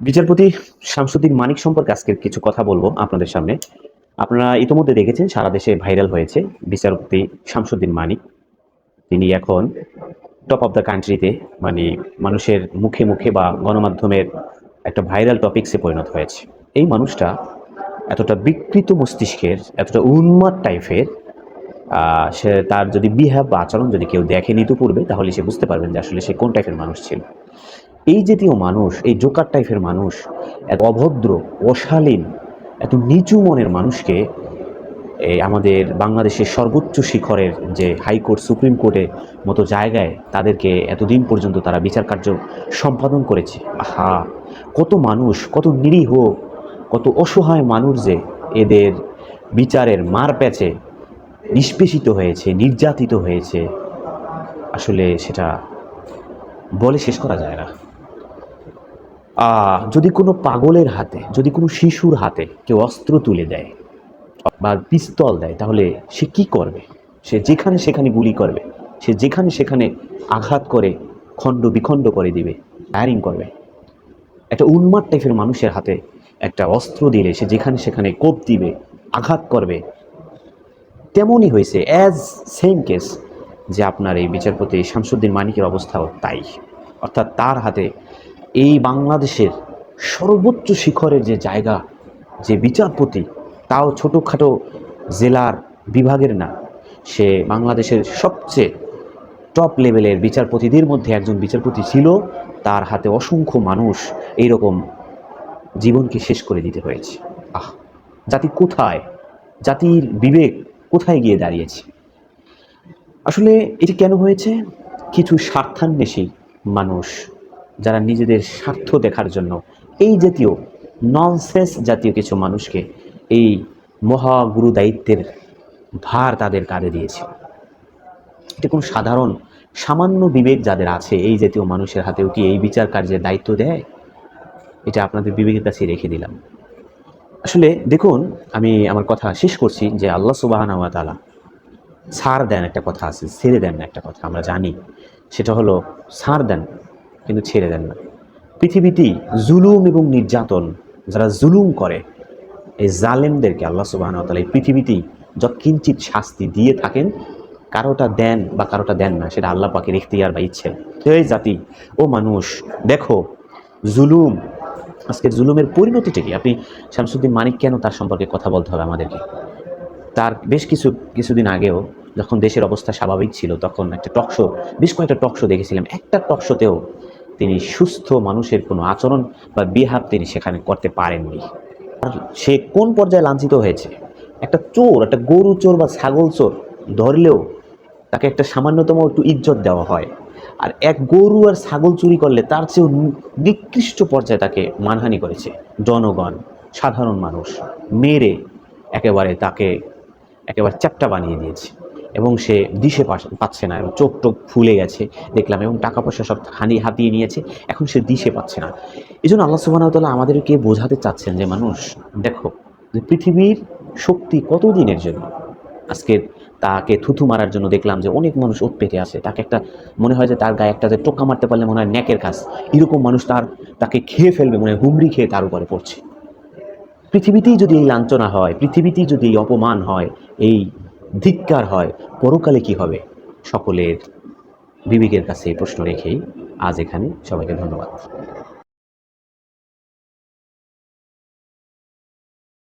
বিচারপতি শামসুদ্দিন মানিক সম্পর্কে আজকে কিছু কথা বলবো আপনাদের সামনে। আপনারা ইতোমধ্যে দেখেছেন সারা দেশে ভাইরাল হয়েছে বিচারপতি শামসুদ্দিন মানিক। তিনি এখন টপ অফ দ্য কান্ট্রিতে, মানে মানুষের মুখে মুখে বা গণমাধ্যমের একটা ভাইরাল টপিকসে পরিণত হয়েছে। এই মানুষটা এতটা বিকৃত মস্তিষ্কের, এতটা উন্মাদ টাইপের, সে তার যদি বিহেভ বা আচরণ যদি কেউ দেখেনি তো পূর্বে, তাহলে সে বুঝতে পারবেন যে আসলে সে কোন টাইপের মানুষ ছিল। এই জাতীয় মানুষ, এই জোকার টাইপের মানুষ, এত অভদ্র, অশালীন, এত নিচু মনের মানুষকে আমাদের বাংলাদেশের সর্বোচ্চ শিখরের যে হাইকোর্ট, সুপ্রিম কোর্টের মতো জায়গায় তাদেরকে এতদিন পর্যন্ত তারা বিচার কার্য সম্পাদন করেছে। আহা, কত মানুষ, কত নিরীহ, কত অসহায় মানুষ যে এদের বিচারের মার প্যাচে নিষ্পেষিত হয়েছে, নির্যাতিত হয়েছে, আসলে সেটা বলে শেষ করা যায় না। যদি কোনো পাগলের হাতে, যদি কোনো শিশুর হাতে কেউ অস্ত্র তুলে দেয় বা পিস্তল দেয়, তাহলে সে কি করবে? সে যেখানে সেখানে গুলি করবে, সে যেখানে সেখানে আঘাত করে খণ্ড বিখণ্ড করে দিবে, ফায়ারিং করবে। একটা উন্মাদ টাইপের মানুষের হাতে একটা অস্ত্র দিলে সে যেখানে সেখানে কোপ দিবে, আঘাত করবে। তেমনই হয়েছে, সেম কেস যে আপনার এই বিচারপতি শামসুদ্দিন মানিকের অবস্থাও তাই। অর্থাৎ তার হাতে এই বাংলাদেশের সর্বোচ্চ শিখরের যে জায়গা, যে বিচারপতি, তাও ছোটোখাটো জেলার বিভাগের না, সে বাংলাদেশের সবচেয়ে টপ লেভেলের বিচারপতিদের মধ্যে একজন বিচারপতি ছিল। তার হাতে অসংখ্য মানুষ এইরকম জীবনকে শেষ করে দিতে হয়েছে। জাতি কোথায়, জাতির বিবেক কোথায় গিয়ে দাঁড়িয়েছে? আসলে এটি কেন হয়েছে? কিছু স্বার্থান্বেষী মানুষ, যারা নিজেদের স্বার্থ দেখার জন্য এই জাতীয় ননসেন্স জাতীয় কিছু মানুষকে এই মহাগুরু দায়িত্বের ভার তাদের কাঁধে দিয়েছে। এটা কোনো সামান্য বিবেক যাদের আছে, এই জাতীয় মানুষের হাতেও কি এই বিচার কার্যের দায়িত্ব দেয়? এটা আপনাদের বিবেকের কাছে রেখে দিলাম। আসলে দেখুন, আমি আমার কথা শেষ করছি যে আল্লাহ সুবহানাহু ওয়া তাআলা ছাড় দেন একটা কথা আছে, ছেড়ে দেন না একটা কথা আমরা জানি। সেটা হলো ছাড় দেন কিন্তু ছেড়ে দেন না। পৃথিবীতেই জুলুম এবং নির্যাতন, যারা জুলুম করে, এই জালেমদেরকে আল্লাহ সুবহানাহু ওয়া তাআলা এই পৃথিবীতেই যৎকিঞ্চিৎ শাস্তি দিয়ে থাকেন। কারোটা দেন বা কারোটা দেন না, সেটা আল্লাহ পাকের ইখতিয়ার বা ইচ্ছে। তো এই জাতি, ও মানুষ, দেখো জুলুম, আজকের জুলুমের পরিণতিটা কি? আপনি শামসুদ্দিন মানিক কেন তার সম্পর্কে কথা বলতে হবে আমাদেরকে? তার কিছুদিন আগেও যখন দেশের অবস্থা স্বাভাবিক ছিল, তখন একটা টকশো, বেশ কয়েকটা টকশো দেখেছিলাম, একটা টকশোতেও তিনি সুস্থ মানুষের কোনো আচরণ বা বিহেভ তিনি সেখানে করতে পারেননি। আর সে কোন পর্যায়ে লাঞ্ছিত হয়েছে? একটা চোর, একটা গরু চোর বা ছাগল চোর ধরলেও তাকে একটা সামান্যতম একটু ইজ্জত দেওয়া হয়, আর এক গরু আর ছাগল চুরি করলে তার চেয়েও নিকৃষ্ট পর্যায়ে তাকে মানহানি করেছে জনগণ, সাধারণ মানুষ, মেরে তাকে একেবারে চ্যাপ্টা বানিয়ে দিয়েছে। এবং সে দিশে পাচ্ছে না, এবং চোখ টোক ফুলে গেছে দেখলাম, এবং টাকা পয়সা সব হাতিয়ে নিয়েছে। এখন সে দিশে পাচ্ছে না। এই জন্য আল্লাহ সুবহানাহু ওয়া তাআলা আমাদেরকে বোঝাতে চাচ্ছেন যে মানুষ, দেখো যে পৃথিবীর শক্তি কতদিনের জন্য। আজকে তাকে থুথু মারার জন্য দেখলাম যে অনেক মানুষ ওত পেতে আসে, তাকে একটা মনে হয় যে তার গায়ে একটা যে টোকা মারতে পারলে মনে হয় ন্যাকের কাজ, এরকম মানুষ তাকে খেয়ে ফেলবে, মনে হয় হুমড়ি খেয়ে তার উপরে পড়ছে। পৃথিবীতেই যদি এই লাঞ্ছনা হয়, পৃথিবীতেই যদি এই অপমান হয়, এই ধিক্কার হয়, পরকালে কি হবে? সকলের বিবেকের কাছে এই প্রশ্ন রেখেই আজ এখানে সবাইকে ধন্যবাদ।